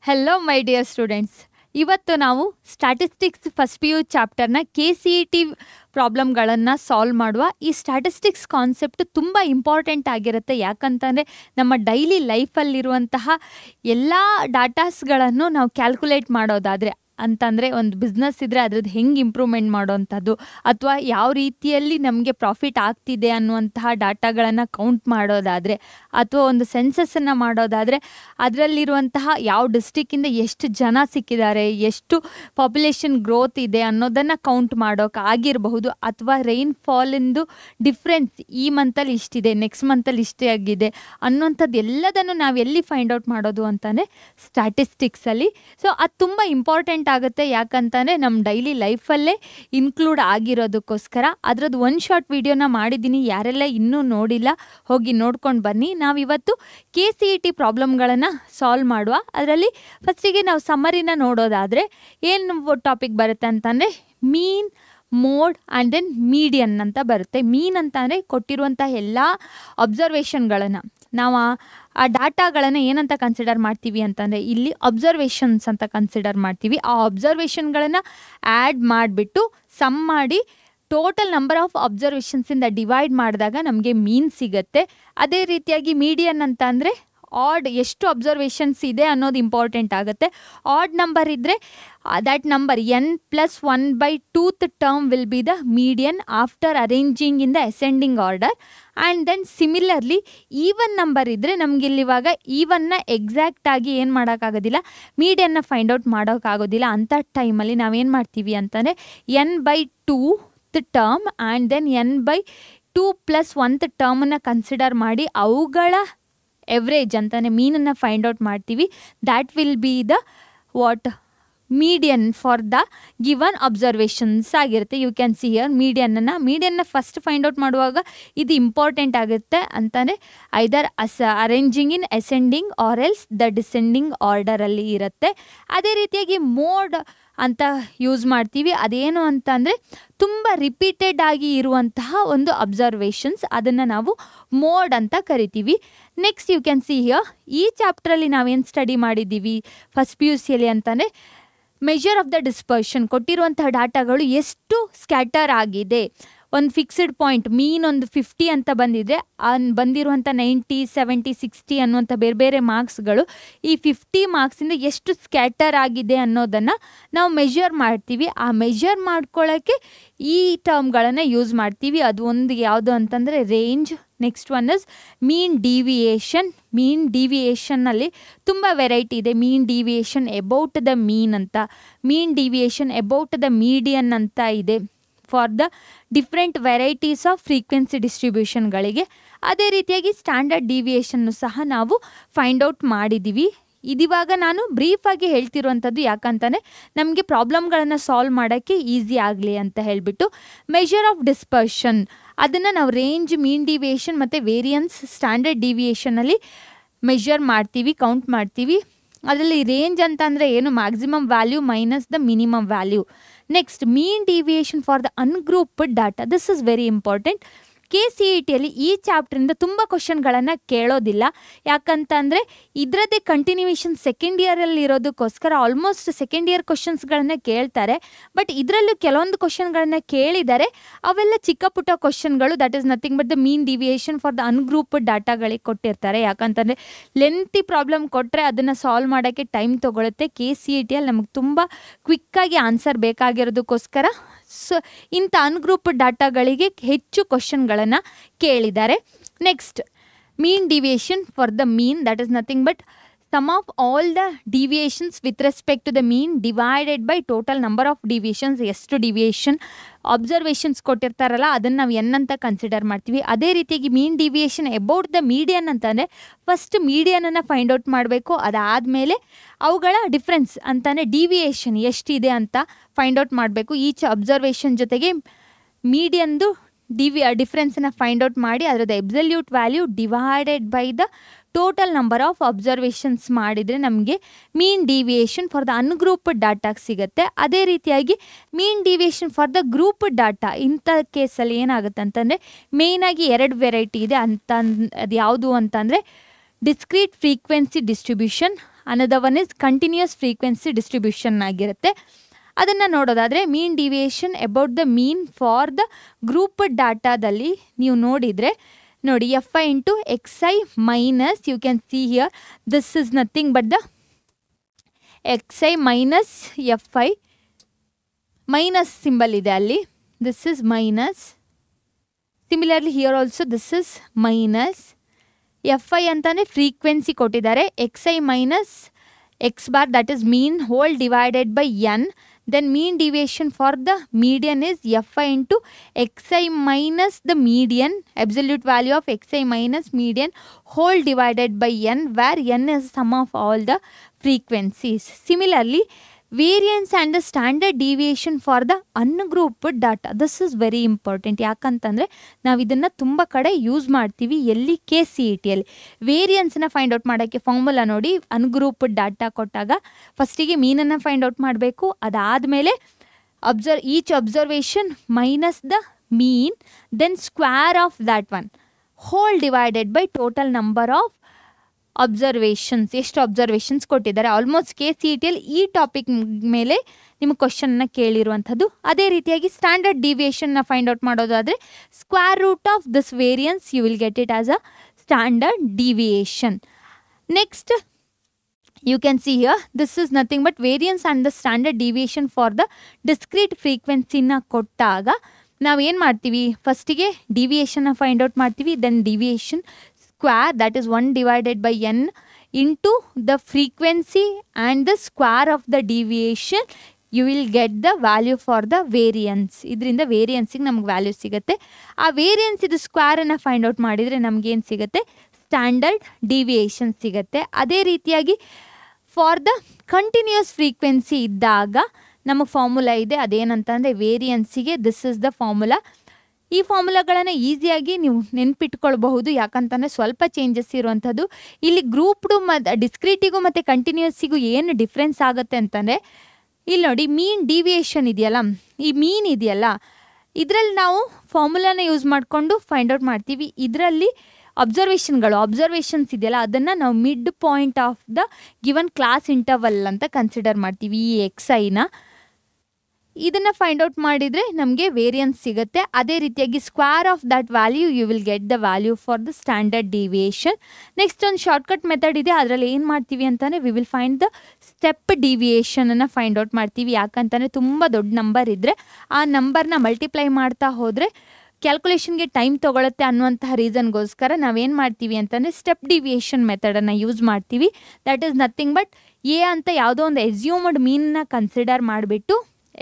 Hello my dear students, ಇವತ್ತು ನಾವು statistics first P U ಚಾಪ್ಟರ್ನ KCET ಪ್ರಾಬ್ಲಮ್ಗಳನ್ನು ಸಾಲ್ವ್ ಮಾಡುವ. ಈ ಸ್ಟ್ಯಾಟಿಸ್ಟಿಕ್ಸ್ ಕಾನ್ಸೆಪ್ಟ್ ತುಂಬ ಇಂಪಾರ್ಟೆಂಟ್ ಆಗಿರುತ್ತೆ. ಯಾಕಂತಂದರೆ ನಮ್ಮ ಡೈಲಿ ಲೈಫಲ್ಲಿರುವಂತಹ ಎಲ್ಲ ಡಾಟಾಸ್ಗಳನ್ನು ನಾವು ಕ್ಯಾಲ್ಕುಲೇಟ್ ಮಾಡೋದಾದರೆ, ಅಂತಂದರೆ ಒಂದು ಬಿಸ್ನೆಸ್ ಇದ್ದರೆ ಅದ್ರದ್ದು ಹೆಂಗೆ ಇಂಪ್ರೂವ್ಮೆಂಟ್ ಮಾಡೋವಂಥದ್ದು, ಅಥವಾ ಯಾವ ರೀತಿಯಲ್ಲಿ ನಮಗೆ ಪ್ರಾಫಿಟ್ ಆಗ್ತಿದೆ ಅನ್ನುವಂತಹ ಡಾಟಾಗಳನ್ನು ಕೌಂಟ್ ಮಾಡೋದಾದರೆ, ಅಥವಾ ಒಂದು ಸೆನ್ಸಸ್ಸನ್ನು ಮಾಡೋದಾದರೆ ಅದರಲ್ಲಿರುವಂತಹ ಯಾವ ಡಿಸ್ಟಿಕ್ಕಿಂದ ಎಷ್ಟು ಜನ ಸಿಕ್ಕಿದ್ದಾರೆ, ಎಷ್ಟು ಪಾಪ್ಯುಲೇಷನ್ ಗ್ರೋತ್ ಇದೆ ಅನ್ನೋದನ್ನು ಕೌಂಟ್ ಮಾಡೋಕೆ ಆಗಿರಬಹುದು, ಅಥವಾ ರೈನ್ಫಾಲಿಂದು ಡಿಫ್ರೆನ್ಸ್ ಈ ಮಂತಲ್ಲಿ ಇಷ್ಟಿದೆ, ನೆಕ್ಸ್ಟ್ ಮಂತಲ್ಲಿ ಇಷ್ಟೇ ಆಗಿದೆ ಅನ್ನೋಂಥದ್ದು ಎಲ್ಲದನ್ನು ನಾವು ಎಲ್ಲಿ ಫೈಂಡ್ ಔಟ್ ಮಾಡೋದು ಅಂತಂದರೆ ಸ್ಟ್ಯಾಟಿಸ್ಟಿಕ್ಸಲ್ಲಿ. ಸೊ ಅದು ತುಂಬ ಇಂಪಾರ್ಟೆಂಟ್ ಆಗುತ್ತೆ. ಯಾಕಂತಂದರೆ ನಮ್ಮ ಡೈಲಿ ಲೈಫಲ್ಲೇ ಇನ್ಕ್ಲೂಡ್ ಆಗಿರೋದಕ್ಕೋಸ್ಕರ ಅದರದ್ದು ಒಂದು ಶಾರ್ಟ್ ವಿಡಿಯೋನ ಮಾಡಿದ್ದೀನಿ. ಯಾರೆಲ್ಲ ಇನ್ನೂ ನೋಡಿಲ್ಲ ಹೋಗಿ ನೋಡ್ಕೊಂಡು ಬನ್ನಿ. ನಾವಿವತ್ತು KCET ಪ್ರಾಬ್ಲಮ್ಗಳನ್ನು ಸಾಲ್ವ್ ಮಾಡುವ. ಅದರಲ್ಲಿ ಫಸ್ಟಿಗೆ ನಾವು ಸಮ್ಮರಿನ ನೋಡೋದಾದರೆ ಏನು ಟಾಪಿಕ್ ಬರುತ್ತೆ ಅಂತಂದರೆ ಮೀನ್, ಮೋಡ್ ಆ್ಯಂಡ್ ದೆನ್ ಮೀಡಿಯನ್ ಅಂತ ಬರುತ್ತೆ. ಮೀನ್ ಅಂತ ಅಂದರೆ ಕೊಟ್ಟಿರುವಂಥ ಎಲ್ಲ ಅಬ್ಸರ್ವೇಷನ್ಗಳನ್ನು ನಾವು ಆ ಡಾಟಾಗಳನ್ನು ಏನಂತ ಕನ್ಸಿಡರ್ ಮಾಡ್ತೀವಿ ಅಂತಂದರೆ ಇಲ್ಲಿ ಅಬ್ಸರ್ವೇಷನ್ಸ್ ಅಂತ ಕನ್ಸಿಡರ್ ಮಾಡ್ತೀವಿ. ಆ ಅಬ್ಸರ್ವೇಷನ್ಗಳನ್ನು ಆ್ಯಡ್ ಮಾಡಿಬಿಟ್ಟು ಸಮ್ ಮಾಡಿ ಟೋಟಲ್ ನಂಬರ್ ಆಫ್ ಅಬ್ಸರ್ವೇಷನ್ಸಿಂದ ಡಿವೈಡ್ ಮಾಡಿದಾಗ ನಮಗೆ ಮೀನ್ ಸಿಗುತ್ತೆ. ಅದೇ ರೀತಿಯಾಗಿ ಮೀಡಿಯನ್ ಅಂತ ಅಂದರೆ ಆಡ್ ಎಷ್ಟು ಅಬ್ಸರ್ವೇಷನ್ಸ್ ಇದೆ ಅನ್ನೋದು ಇಂಪಾರ್ಟೆಂಟ್ ಆಗುತ್ತೆ. ಆಡ್ ನಂಬರ್ ಇದ್ದರೆ that number n+1/2th term will be the median after arranging in the ascending order. And then similarly even number ಇದ್ದರೆ ನಮಗಿಲ್ಲಿವಾಗ ಈವನ್ನ ಎಕ್ಸಾಕ್ಟಾಗಿ ಏನು ಮಾಡೋಕ್ಕಾಗೋದಿಲ್ಲ, ಮೀಡಿಯನ್ನ ಫೈಂಡ್ ಔಟ್ ಮಾಡೋಕ್ಕಾಗೋದಿಲ್ಲ. ಅಂಥ ಟೈಮಲ್ಲಿ ನಾವೇನು ಮಾಡ್ತೀವಿ ಅಂತಂದರೆ n/2th term and then n/2+1th ಟರ್ಮನ್ನು ಕನ್ಸಿಡರ್ ಮಾಡಿ ಅವುಗಳ ಎವ್ರೇಜ್ ಅಂತಾನೆ ಮೀನನ್ನು ಫೈಂಡ್ ಔಟ್ ಮಾಡ್ತೀವಿ. That will be the median for the given observations ಆಗಿರುತ್ತೆ. ಯು ಕ್ಯಾನ್ ಸಿ ಹಿಯರ್ ಮೀಡಿಯನ್ನ ಫಸ್ಟ್ ಫೈಂಡ್ ಔಟ್ ಮಾಡುವಾಗ ಇದು ಇಂಪಾರ್ಟೆಂಟ್ ಆಗುತ್ತೆ ಅಂತಂದರೆ either arranging in ascending or else the descending ಆರ್ಡರಲ್ಲಿ ಇರುತ್ತೆ. ಅದೇ ರೀತಿಯಾಗಿ ಮೋಡ್ ಅಂತ ಯೂಸ್ ಮಾಡ್ತೀವಿ. ಅದೇನು ಅಂತಂದರೆ ತುಂಬ ರಿಪೀಟೆಡ್ ಆಗಿ ಇರುವಂತಹ ಒಂದು ಅಬ್ಸರ್ವೇಷನ್ಸ್, ಅದನ್ನು ನಾವು ಮೋಡ್ ಅಂತ ಕರಿತೀವಿ. Next you can see here ಈ ಚಾಪ್ಟ್ರಲ್ಲಿ ನಾವೇನು ಸ್ಟಡಿ ಮಾಡಿದ್ದೀವಿ ಫಸ್ಟ್ PUCಯಲ್ಲಿ ಅಂತಂದರೆ ಮೆಷರ್ ಆಫ್ ದ ಡಿಸ್ಪರ್ಷನ್. ಕೊಟ್ಟಿರುವಂತಹ ಡಾಟಾಗಳು ಎಷ್ಟು ಸ್ಕ್ಯಾಟರ್ ಆಗಿದೆ, ಒಂದು ಫಿಕ್ಸ್ಡ್ ಪಾಯಿಂಟ್ ಮೀನ್ ಒಂದು 50 ಅಂತ ಬಂದಿದೆ, ಬಂದಿರುವಂಥ 90, 70, 60 ಅನ್ನುವಂಥ ಬೇರೆ ಬೇರೆ ಮಾರ್ಕ್ಸ್ಗಳು ಈ 50 ಮಾರ್ಕ್ಸಿಂದ ಎಷ್ಟು ಸ್ಕ್ಯಾಟರ್ ಆಗಿದೆ ಅನ್ನೋದನ್ನು ನಾವು ಮೆಷರ್ ಮಾಡ್ತೀವಿ. ಆ ಮೆಷರ್ ಮಾಡ್ಕೊಳ್ಳೋಕ್ಕೆ ಈ ಟರ್ಮ್ಗಳನ್ನು ಯೂಸ್ ಮಾಡ್ತೀವಿ. ಅದು ಒಂದು ಯಾವುದು ಅಂತಂದರೆ range. Next one is mean deviation. Mean ಡಿವಿಯೇಷನ್ನಲ್ಲಿ ತುಂಬ ವೆರೈಟಿ ಇದೆ. Mean deviation about the mean ಅಂತ, mean deviation about the median ಅಂತ ಇದೆ for the different varieties of frequency ಡಿಸ್ಟ್ರಿಬ್ಯೂಷನ್ಗಳಿಗೆ. ಅದೇ ರೀತಿಯಾಗಿ ಸ್ಟ್ಯಾಂಡರ್ಡ್ ಡಿವಿಯೇಷನ್ನು ಸಹ ನಾವು ಫೈಂಡ್ ಔಟ್ ಮಾಡಿದ್ದೀವಿ. ಇದಿವಾಗ ನಾನು ಬ್ರೀಫಾಗಿ ಹೇಳ್ತಿರುವಂಥದ್ದು ಯಾಕಂತಾನೆ ನಮಗೆ ಪ್ರಾಬ್ಲಮ್ಗಳನ್ನು ಸಾಲ್ವ್ ಮಾಡೋಕ್ಕೆ ಈಸಿ ಆಗಲಿ ಅಂತ ಹೇಳಿಬಿಟ್ಟು. ಮೆಷರ್ ಆಫ್ ಡಿಸ್ಪರ್ಷನ್ ಅದನ್ನು ನಾವು ರೇಂಜ್, ಮೀನ್ ಡಿವಿಯೇಷನ್ ಮತ್ತು ವೇರಿಯನ್ಸ್ ಸ್ಟ್ಯಾಂಡರ್ಡ್ ಡಿವಿಯೇಷನಲ್ಲಿ ಮೆಷರ್ ಮಾಡ್ತೀವಿ, ಕೌಂಟ್ ಮಾಡ್ತೀವಿ. ಅದರಲ್ಲಿ ರೇಂಜ್ ಅಂತ ಅಂದರೆ ಏನು, maximum value minus the minimum value. Next mean deviation for the ungrouped data. This is very important. KCETಯಲ್ಲಿ ಈ ಚಾಪ್ಟ್ರಿಂದ ತುಂಬ ಕ್ವಶನ್ಗಳನ್ನು ಕೇಳೋದಿಲ್ಲ. ಯಾಕಂತಂದರೆ ಇದರದ್ದೇ ಕಂಟಿನ್ಯೂಯೇಷನ್ ಸೆಕೆಂಡ್ ಇಯರಲ್ಲಿ ಇರೋದಕ್ಕೋಸ್ಕರ ಆಲ್ಮೋಸ್ಟ್ ಸೆಕೆಂಡ್ ಇಯರ್ ಕ್ವಶನ್ಸ್ಗಳನ್ನು ಕೇಳ್ತಾರೆ. ಬಟ್ ಇದರಲ್ಲೂ ಕೆಲವೊಂದು ಕ್ವಶನ್ಗಳನ್ನು ಕೇಳಿದ್ದಾರೆ. ಅವೆಲ್ಲ ಚಿಕ್ಕ ಪುಟ್ಟ ಕ್ವಶನ್ಗಳು. That is nothing but the mean deviation for the ungrouped ಡಾಟಾಗಳಿಗೆ ಕೊಟ್ಟಿರ್ತಾರೆ. ಯಾಕಂತಂದರೆ ಲೆಂತಿ ಪ್ರಾಬ್ಲಮ್ ಕೊಟ್ಟರೆ ಅದನ್ನು ಸಾಲ್ವ್ ಮಾಡೋಕ್ಕೆ ಟೈಮ್ ತೊಗೊಳುತ್ತೆ. KCETಯಲ್ಲಿ ನಮಗೆ ತುಂಬ ಕ್ವಿಕ್ಕಾಗಿ ಆನ್ಸರ್ ಬೇಕಾಗಿರೋದಕ್ಕೋಸ್ಕರ ಇಂಥ ಅನ್ಗ್ರೂಪ್ ಡಾಟಾಗಳಿಗೆ ಹೆಚ್ಚು ಕ್ವಶನ್ಗಳನ್ನು ಕೇಳಿದ್ದಾರೆ. Next mean deviation for the mean, that is nothing but sum of all the deviations with respect to the mean divided by total number of deviations. ಎಷ್ಟು ಡಿವಿಯೇಷನ್ ಅಬ್ಸರ್ವೇಷನ್ಸ್ ಕೊಟ್ಟಿರ್ತಾರಲ್ಲ ಅದನ್ನು ನಾವು n ಅಂತ consider ಮಾಡ್ತೀವಿ. ಅದೇ ರೀತಿಯಾಗಿ mean deviation about the median ಅಂತಂದರೆ first ಮೀಡಿಯನನ್ನು ಫೈಂಡ್ ಔಟ್ ಮಾಡಬೇಕು. ಅದಾದಮೇಲೆ ಅವುಗಳ ಡಿಫ್ರೆನ್ಸ್ ಅಂತಾನೆ ಡಿವಿಯೇಷನ್ ಎಷ್ಟಿದೆ ಅಂತ ಫೈಂಡ್ ಔಟ್ ಮಾಡಬೇಕು. ಈಚ್ ಅಬ್ಸರ್ವೇಷನ್ ಜೊತೆಗೆ ಮೀಡಿಯನ್ದು ಡಿಫ್ರೆನ್ಸನ್ನು ಫೈಂಡ್ ಔಟ್ ಮಾಡಿ ಅದರದ್ದು absolute value divided by the total number of observations ಮಾಡಿದರೆ ನಮಗೆ mean deviation for the ungrouped ಡಾಟಾಗೆ ಸಿಗುತ್ತೆ. ಅದೇ ರೀತಿಯಾಗಿ mean deviation for the grouped data ಇಂಥ ಕೇಸಲ್ಲಿ ಏನಾಗುತ್ತೆ ಅಂತಂದರೆ ಮೇಯ್ನಾಗಿ 2 ವೆರೈಟಿ ಇದೆ ಅಂತ. ಅದು ಯಾವುದು ಅಂತಂದರೆ discrete frequency distribution another one is continuous frequency distribution ಆಗಿರುತ್ತೆ. ಅದನ್ನು ನೋಡೋದಾದರೆ mean deviation about the mean for the group ಡಾಟಾದಲ್ಲಿ ನೀವು ನೋಡಿದರೆ ನೋಡಿ F I into X I minus you can see here this is nothing but the X I minus F I minus symbol ಇದೆ ಅಲ್ಲಿ, this is minus. Similarly here also this is minus. F I ಅಂತಂದರೆ frequency ಕೊಟ್ಟಿದ್ದಾರೆ, X I minus X bar that is mean hole divided by N. Then mean deviation for the median is fi into xi minus the median, absolute value of xi minus median whole divided by n, where n is sum of all the frequencies. Similarly, variance and the standard deviation for the ungrouped data. This is very important. ಯಾಕಂತಂದರೆ ನಾವು ಇದನ್ನು ತುಂಬ ಕಡೆ use ಮಾಡ್ತೀವಿ. ಎಲ್ಲಿ KCET ಅಲ್ಲಿ ವೇರಿಯನ್ಸನ್ನ find out ಮಾಡೋಕ್ಕೆ ಫಾರ್ಮುಲಾ ನೋಡಿ, ಅನ್ಗ್ರೂಪ್ಡ್ ಡಾಟಾ ಕೊಟ್ಟಾಗ ಫಸ್ಟಿಗೆ ಮೀನನ್ನು ಫೈಂಡ್ ಔಟ್ ಮಾಡಬೇಕು. ಅದಾದಮೇಲೆ each observation minus the mean, then square of that one whole divided by total number of observations. ಎಷ್ಟು ಅಬ್ಸರ್ವೇಷನ್ಸ್ ಕೊಟ್ಟಿದ್ದಾರೆ. ಆಲ್ಮೋಸ್ಟ್ KCETಯಲ್ಲಿ ಈ ಟಾಪಿಕ್ ಮೇಲೆ ನಿಮಗೆ ಕ್ವಶನ್ನ ಕೇಳಿರುವಂಥದ್ದು. ಅದೇ ರೀತಿಯಾಗಿ ಸ್ಟ್ಯಾಂಡರ್ಡ್ ಡಿವಿಯೇಷನ್ನ ಫೈಂಡ್ ಔಟ್ ಮಾಡೋದಾದರೆ square root of this variance you will get it as a standard deviation. Next you can see here this is nothing but variance and the standard deviation for the discrete frequency ನ ಕೊಟ್ಟಾಗ ನಾವು ಏನು ಮಾಡ್ತೀವಿ, ಫಸ್ಟಿಗೆ ಡಿವಿಯೇಷನ್ನ find out ಮಾಡ್ತೀವಿ, then deviation square that is 1 divided by n into the frequency and the square of the deviation you will get the value for the variance. ಇದರಿಂದ ವೇರಿಯನ್ಸಿಗೆ ನಮ್ಗೆ ವ್ಯಾಲ್ಯೂ ಸಿಗುತ್ತೆ. ಆ ವೇರಿಯನ್ಸ್ ಇದು ಸ್ಕ್ವೇರನ್ನು ಫೈಂಡ್ ಔಟ್ ಮಾಡಿದರೆ ನಮಗೇನು ಸಿಗುತ್ತೆ, standard deviation ಸಿಗುತ್ತೆ. ಅದೇ ರೀತಿಯಾಗಿ ಫಾರ್ ದ ಕಂಟಿನ್ಯೂಸ್ ಫ್ರೀಕ್ವೆನ್ಸಿ ಇದ್ದಾಗ ನಮಗೆ ಫಾರ್ಮುಲಾ ಇದೆ, ಅದೇನಂತಂದರೆ ವೇರಿಯನ್ಸಿಗೆ ದಿಸ್ ಇಸ್ ದ ಫಾರ್ಮುಲಾ. ಈ ಫಾರ್ಮುಲಾಗಳನ್ನು ಈಸಿಯಾಗಿ ನೀವು ನೆನ್ಪಿಟ್ಕೊಳ್ಬಹುದು, ಯಾಕಂತಂದರೆ ಸ್ವಲ್ಪ ಚೇಂಜಸ್ ಇರುವಂಥದ್ದು. ಇಲ್ಲಿ ಗ್ರೂಪ್ಡು ಮತ್ತು ಡಿಸ್ಕ್ರೀಟಿಗೂ ಮತ್ತು ಕಂಟಿನ್ಯೂಸಿಗೂ ಏನು ಡಿಫ್ರೆನ್ಸ್ ಆಗುತ್ತೆ ಅಂತಂದರೆ, ಇಲ್ಲಿ ನೋಡಿ ಮೀನ್ ಡಿವಿಯೇಷನ್ ಇದೆಯಲ್ಲ, ಈ ಮೀನ್ ಇದೆಯಲ್ಲ ಇದರಲ್ಲಿ ನಾವು ಫಾರ್ಮುಲಾನ ಯೂಸ್ ಮಾಡಿಕೊಂಡು ಫೈಂಡ್ ಔಟ್ ಮಾಡ್ತೀವಿ. ಇದರಲ್ಲಿ ಅಬ್ಸರ್ವೇಷನ್ಸ್ ಇದೆಯಲ್ಲ ಅದನ್ನು ನಾವು mid point of the given class interval ಅಂತ ಕನ್ಸಿಡರ್ ಮಾಡ್ತೀವಿ. ಈ ಎಕ್ಸ್ ಐನ ಇದನ್ನು ಫೈಂಡ್ ಔಟ್ ಮಾಡಿದರೆ ನಮಗೆ ವೇರಿಯನ್ಸ್ ಸಿಗುತ್ತೆ. ಅದೇ ರೀತಿಯಾಗಿ square of that value you will get the value for the standard deviation. Next ಒಂದು ಶಾರ್ಟ್ಕಟ್ ಮೆಥಡ್ ಇದೆ, ಅದರಲ್ಲಿ ಏನು ಮಾಡ್ತೀವಿ ಅಂತಂದರೆ we will find the step ಡಿವಿಯೇಷನನ್ನು ಫೈಂಡ್ ಔಟ್ ಮಾಡ್ತೀವಿ. ಯಾಕಂತಂದರೆ ತುಂಬ ದೊಡ್ಡ ನಂಬರ್ ಇದ್ದರೆ ಆ ನಂಬರ್ನ ಮಲ್ಟಿಪ್ಲೈ ಮಾಡ್ತಾ ಹೋದರೆ ಕ್ಯಾಲ್ಕುಲೇಷನ್ಗೆ ಟೈಮ್ ತೊಗೊಳುತ್ತೆ ಅನ್ನುವಂತಹ ರೀಸನ್ಗೋಸ್ಕರ ನಾವೇನು ಮಾಡ್ತೀವಿ ಅಂತಂದರೆ ಸ್ಟೆಪ್ ಡಿವಿಯೇಷನ್ ಮೆಥಡನ್ನು ಯೂಸ್ ಮಾಡ್ತೀವಿ. That is nothing but A ಅಂತ ಯಾವುದೋ ಒಂದು ಎಸ್ಯೂಮ್ಡ್ ಮೀನ್ನ ಕನ್ಸಿಡರ್ ಮಾಡಿಬಿಟ್ಟು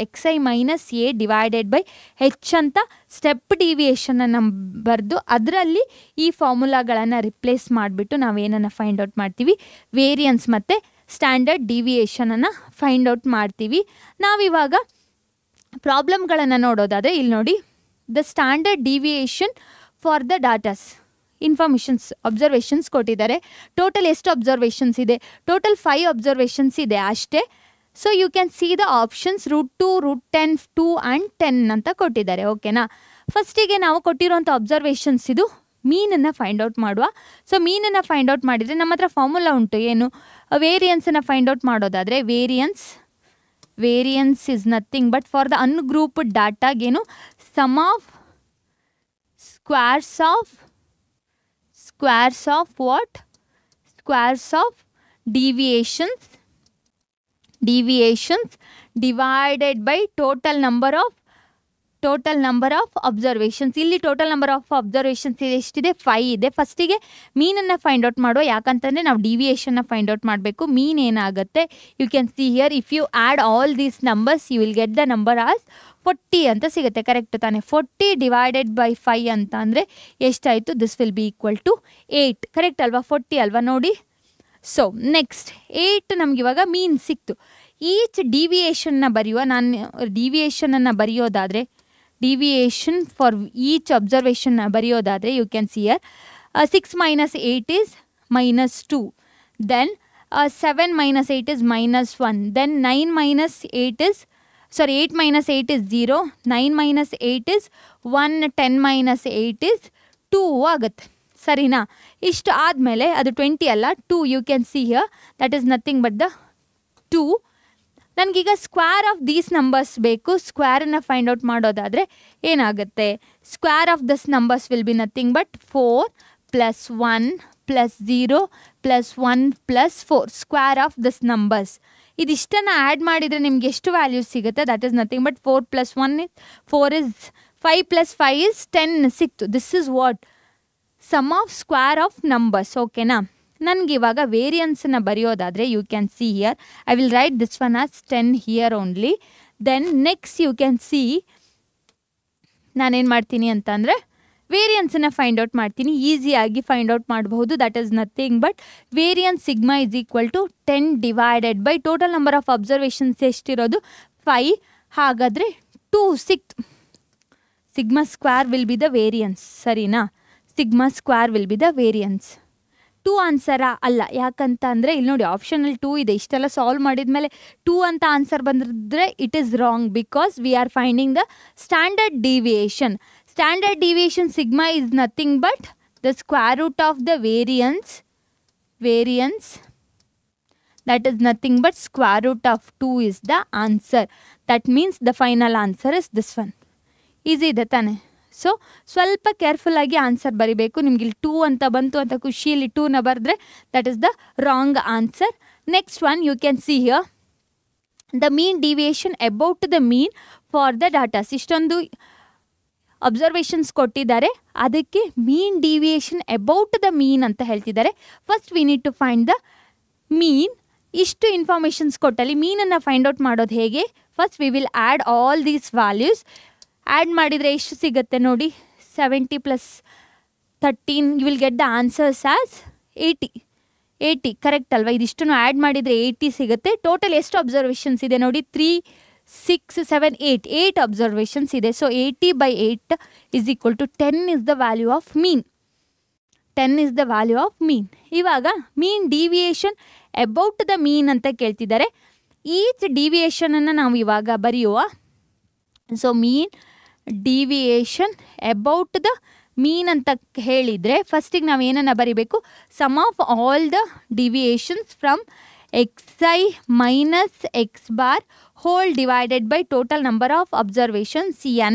X I minus A divided by ಹೆಚ್ ಅಂತ ಸ್ಟೆಪ್ ಡಿವಿಯೇಷನನ್ನು ಬರೆದು ಅದರಲ್ಲಿ ಈ ಫಾರ್ಮುಲಾಗಳನ್ನು ರಿಪ್ಲೇಸ್ ಮಾಡಿಬಿಟ್ಟು ನಾವೇನನ್ನು ಫೈಂಡ್ ಔಟ್ ಮಾಡ್ತೀವಿ, ವೇರಿಯನ್ಸ್ ಮತ್ತು ಸ್ಟ್ಯಾಂಡರ್ಡ್ ಡಿವಿಯೇಷನನ್ನು ಫೈಂಡ್ ಔಟ್ ಮಾಡ್ತೀವಿ. ನಾವಿವಾಗ ಪ್ರಾಬ್ಲಮ್ಗಳನ್ನು ನೋಡೋದಾದರೆ ಇಲ್ಲಿ ನೋಡಿ, the standard deviation for the ಡಾಟಾಸ್ observations ಕೊಟ್ಟಿದ್ದಾರೆ. ಟೋಟಲ್ ಎಷ್ಟು ಅಬ್ಸರ್ವೇಷನ್ಸ್ ಇದೆ, ಟೋಟಲ್ 5 ಅಬ್ಸರ್ವೇಷನ್ಸ್ ಇದೆ ಅಷ್ಟೇ. So you can see the options √2, √10, 2 and 10 ಅಂತ ಕೊಟ್ಟಿದ್ದಾರೆ. ಓಕೆನಾ, ಫಸ್ಟಿಗೆ ನಾವು ಕೊಟ್ಟಿರೋಂಥ ಅಬ್ಸರ್ವೇಷನ್ಸ್ ಇದು ಮೀನನ್ನು ಫೈಂಡ್ ಔಟ್ ಮಾಡುವ. ಸೊ ಮೀನನ್ನು ಫೈಂಡ್ ಔಟ್ ಮಾಡಿದರೆ ನಮ್ಮ ಹತ್ರ ಫಾರ್ಮುಲಾ ಉಂಟು, ಏನು ವೇರಿಯನ್ಸನ್ನು ಫೈಂಡ್ ಔಟ್ ಮಾಡೋದಾದರೆ variance is nothing but for the ungrouped ಡಾಟಾಗೇನು sum of squares of deviations divided by total number of observations. ಇಲ್ಲಿ ಟೋಟಲ್ ನಂಬರ್ ಆಫ್ ಅಬ್ಸರ್ವೇಷನ್ಸ್ ಎಷ್ಟಿದೆ, 5 ಇದೆ. ಫಸ್ಟಿಗೆ ಮೀನನ್ನು ಫೈಂಡ್ ಔಟ್ ಮಾಡುವ, ಯಾಕಂತಂದರೆ ನಾವು ಡಿವಿಯೇಷನ್ನ ಫೈಂಡ್ ಔಟ್ ಮಾಡಬೇಕು. ಮೀನ್ ಏನಾಗುತ್ತೆ, you can see here if you add all these numbers you will get the number as 40 ಅಂತ ಸಿಗುತ್ತೆ. ಕರೆಕ್ಟ್ ತಾನೆ? 40 ಡಿವೈಡೆಡ್ ಬೈ 5 ಅಂತ ಅಂದರೆ ಎಷ್ಟಾಯಿತು, this will be equal to 8. Correct ಅಲ್ವಾ? 40 ಅಲ್ವಾ ನೋಡಿ. ಸೊ ನೆಕ್ಸ್ಟ್ 8 ನಮ್ಗೆ ಇವಾಗ ಮೀನ್ ಸಿಕ್ತು. ಈಚ್ ಡಿವಿಯೇಷನ್ನ ಬರೆಯುವ, ನಾನು ಡಿವಿಯೇಷನನ್ನು ಬರೆಯೋದಾದರೆ ಡಿವಿಯೇಷನ್ ಫಾರ್ ಈಚ್ ಅಬ್ಸರ್ವೇಷನ್ನ ಬರೆಯೋದಾದರೆ you can see here 6 minus 8 is -2, then 7 minus 8 is -1, then 8 minus 8 is 0, 9 minus 8 is 1, 10 minus 8 is 2 ಆಗುತ್ತೆ. ಸರಿನಾ? ಇಷ್ಟು ಆದಮೇಲೆ ಅದು 20 ಅಲ್ಲ 2 you can see here that is nothing but the 2. ನನಗೀಗ ಸ್ಕ್ವೇರ್ ಆಫ್ ದೀಸ್ ನಂಬರ್ಸ್ ಬೇಕು. ಸ್ಕ್ವೇರನ್ನು ಫೈಂಡ್ ಔಟ್ ಮಾಡೋದಾದರೆ ಏನಾಗುತ್ತೆ? Square of this numbers will be nothing but 4 + 1 + 0 + 1 + 4 square of this numbers. ಇದಿಷ್ಟನ್ನು ಆ್ಯಡ್ ಮಾಡಿದರೆ ನಿಮ್ಗೆ ಎಷ್ಟು ವ್ಯಾಲ್ಯೂಸ್ ಸಿಗುತ್ತೆ? That is nothing but 4 + 1 is 4 is 5 + 5 is 10 ಸಿಕ್ತು. This is what sum of square of numbers. ಓಕೆನಾ? ನನಗೆ ಇವಾಗ ವೇರಿಯನ್ಸನ್ನು ಬರೆಯೋದಾದರೆ you can see here I will write this one as 10 here only. Then next you can see ನಾನೇನು ಮಾಡ್ತೀನಿ ಅಂತಂದರೆ ವೇರಿಯನ್ಸನ್ನು ಫೈಂಡ್ ಔಟ್ ಮಾಡ್ತೀನಿ. ಈಸಿಯಾಗಿ ಫೈಂಡ್ ಔಟ್ ಮಾಡಬಹುದು. That is nothing but variance sigma is equal to 10 divided by total number of observations ಎಷ್ಟಿರೋದು 5. ಹಾಗಾದರೆ 2 ಸಿಕ್ತು. Sigma square will be the variance. ಸರಿನಾ? Sigma square will be the variance. 2 ಆನ್ಸರಾ? ಅಲ್ಲ. ಯಾಕಂತ ಅಂದರೆ ಇಲ್ಲಿ ನೋಡಿ ಆಪ್ಷನಲ್ಲಿ 2 ಇದೆ. ಇಷ್ಟೆಲ್ಲ ಸಾಲ್ವ್ ಮಾಡಿದ ಮೇಲೆ 2 ಅಂತ ಆನ್ಸರ್ ಬಂದಿದ್ರೆ it is wrong because we are finding the standard deviation. Standard deviation sigma is nothing but the square root of the variance that is nothing but square root of 2 is the answer. That means the final answer is this one. Easy ಇದೆ ತಾನೆ? So ಸ್ವಲ್ಪ careful ಆಗಿ answer ಬರಿಬೇಕು. ನಿಮ್ಗೆ ಇಲ್ಲಿ 2 ಅಂತ ಬಂತು ಅಂತ ಖುಷಿಯಲ್ಲಿ 2ನ ಬರೆದ್ರೆ that is the wrong answer. Next one you can see here the mean deviation about the mean for the datas. ಇಷ್ಟೊಂದು ಅಬ್ಸರ್ವೇಷನ್ಸ್ ಕೊಟ್ಟಿದ್ದಾರೆ, ಅದಕ್ಕೆ mean deviation about the mean ಅಂತ ಹೇಳ್ತಿದ್ದಾರೆ. First we need to find the mean. ಇಷ್ಟು informations ಕೊಟ್ಟಲ್ಲಿ ಮೀನನ್ನು find out ಮಾಡೋದು ಹೇಗೆ? First we will add all these values. Add ಮಾಡಿದರೆ ಎಷ್ಟು ಸಿಗುತ್ತೆ ನೋಡಿ? 70 + 13 you will get the answers as 80 correct ಅಲ್ವಾ? ಇದಿಷ್ಟನ್ನು ಆ್ಯಡ್ ಮಾಡಿದರೆ 80 ಸಿಗುತ್ತೆ. ಟೋಟಲ್ ಎಷ್ಟು ಅಬ್ಸರ್ವೇಷನ್ಸ್ ಇದೆ ನೋಡಿ? 3 6 7 8 ಅಬ್ಸರ್ವೇಷನ್ಸ್ ಇದೆ. So 80/8 is equal to 10 is the value of mean. 10 is the value of mean. ಇವಾಗ mean deviation about the mean ಅಂತ ಕೇಳ್ತಿದ್ದಾರೆ. ಈಚ್ ಡಿವಿಯೇಷನನ್ನು ನಾವು ಇವಾಗ ಬರೆಯುವ. So mean deviation about the mean ಅಂತ ಹೇಳಿದರೆ ಫಸ್ಟಿಗೆ ನಾವು ಏನನ್ನು ಬರಿಬೇಕು? Sum of all the deviations from xi minus x bar whole divided by total number of observations n.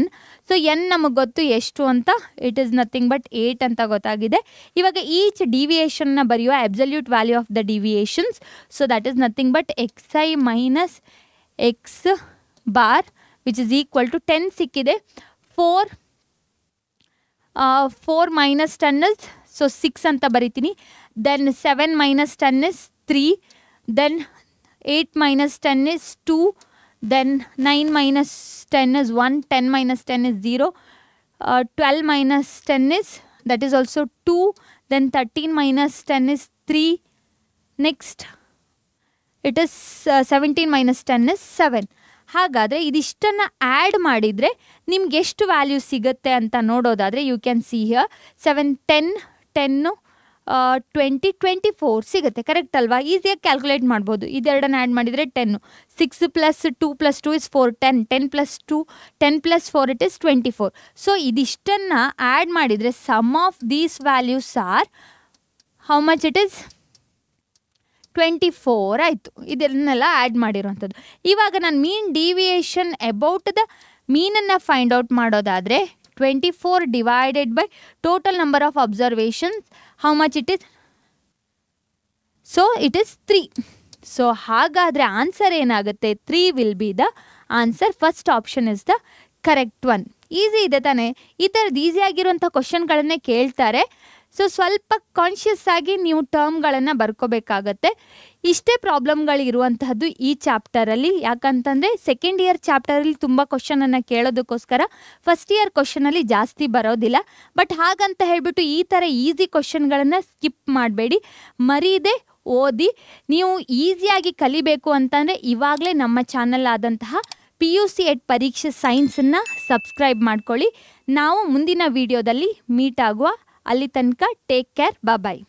So n ನಮಗೆ ಗೊತ್ತು ಎಷ್ಟು ಅಂತ, ಇಟ್ ಈಸ್ ನಥಿಂಗ್ ಬಟ್ 8 ಅಂತ ಗೊತ್ತಾಗಿದೆ. ಇವಾಗ ಈಚ್ ಡಿವಿಯೇಷನ್ನ ಬರೆಯುವ absolute value of the deviations. So that is nothing but xi minus x bar which is equal to 10 ಸಿಕ್ಕಿದೆ. 4 minus 10 is ಸೊ 6 ಅಂತ ಬರಿತೀನಿ. Then 7 minus 10 is 3. Then 8 minus 10 is 2. Then 9 minus 10 is 1. 10 minus 10 is 0. 12 minus 10 is, that is also 2. Then 13 minus 10 is 3. Next, it is 17 minus 10 is 7. ಹಾಗಾದರೆ ಇದಿಷ್ಟನ್ನು add ಮಾಡಿದರೆ ನಿಮ್ಗೆ ಎಷ್ಟು value ಸಿಗುತ್ತೆ ಅಂತ ನೋಡೋದಾದರೆ ಯು ಕ್ಯಾನ್ ಸಿ ಹಿಯರ್ 7 10 10 20 24 ಸಿಗುತ್ತೆ. ಕರೆಕ್ಟ್ ಅಲ್ವಾ? ಈಸಿಯಾಗಿ ಕ್ಯಾಲ್ಕುಲೇಟ್ ಮಾಡ್ಬೋದು. ಇದೆರಡನ್ನು ಆ್ಯಡ್ ಮಾಡಿದರೆ 10. 6 + 2 + 2 is 4. 10 + 2 10 + 4 it is 24. ಸೊ ಇದಿಷ್ಟನ್ನು ಆ್ಯಡ್ ಮಾಡಿದರೆ sum of these values are how much it is 24 ಆಯಿತು. ಇದನ್ನೆಲ್ಲ ಆ್ಯಡ್ ಮಾಡಿರೋವಂಥದ್ದು. ಇವಾಗ ನಾನು ಮೀನ್ ಡಿವಿಯೇಷನ್ ಅಬೌಟ್ ದ ಮೀನನ್ನು ಫೈಂಡ್ ಔಟ್ ಮಾಡೋದಾದರೆ 24 divided by total number of observations, how much it is? So it is 3. So ಹಾಗಾದರೆ answer ಏನಾಗುತ್ತೆ? 3 will be the answer. First option is the correct one. Easy ಇದೆ ತಾನೆ? ಈ ಥರದ್ದು ಈಸಿಯಾಗಿರುವಂಥ ಕ್ವಶನ್ಗಳನ್ನೇ ಕೇಳ್ತಾರೆ. So ಸ್ವಲ್ಪ ಕಾನ್ಷಿಯಸ್ ಆಗಿ ನೀವು ಟರ್ಮ್ಗಳನ್ನು ಬರ್ಕೋಬೇಕಾಗತ್ತೆ. ಇಷ್ಟೇ ಪ್ರಾಬ್ಲಮ್ಗಳಿರುವಂತಹದ್ದು ಈ ಚಾಪ್ಟರಲ್ಲಿ. ಯಾಕಂತಂದರೆ ಸೆಕೆಂಡ್ ಇಯರ್ ಚಾಪ್ಟರಲ್ಲಿ ತುಂಬ ಕ್ವಶನನ್ನು ಕೇಳೋದಕ್ಕೋಸ್ಕರ ಫಸ್ಟ್ ಇಯರ್ ಕ್ವಶನಲ್ಲಿ ಜಾಸ್ತಿ ಬರೋದಿಲ್ಲ. ಬಟ್ ಹಾಗಂತ ಹೇಳಿಬಿಟ್ಟು ಈ ಥರ ಈಸಿ ಕ್ವಶನ್ಗಳನ್ನು ಸ್ಕಿಪ್ ಮಾಡಬೇಡಿ, ಮರೀದೆ ಓದಿ. ನೀವು ಈಸಿಯಾಗಿ ಕಲಿಬೇಕು ಅಂತಂದರೆ ಇವಾಗಲೇ ನಮ್ಮ ಚಾನಲ್ ಆದಂತಹ PUC ಎಟ್ ಪರೀಕ್ಷೆ ಸೈನ್ಸನ್ನು ಸಬ್ಸ್ಕ್ರೈಬ್ ಮಾಡ್ಕೊಳ್ಳಿ. ನಾವು ಮುಂದಿನ ವಿಡಿಯೋದಲ್ಲಿ ಮೀಟ್ ಆಗುವ. ಅಲ್ಲಿ ತನಕ ಟೇಕ್ ಕೇರ್, ಬಾಯ್.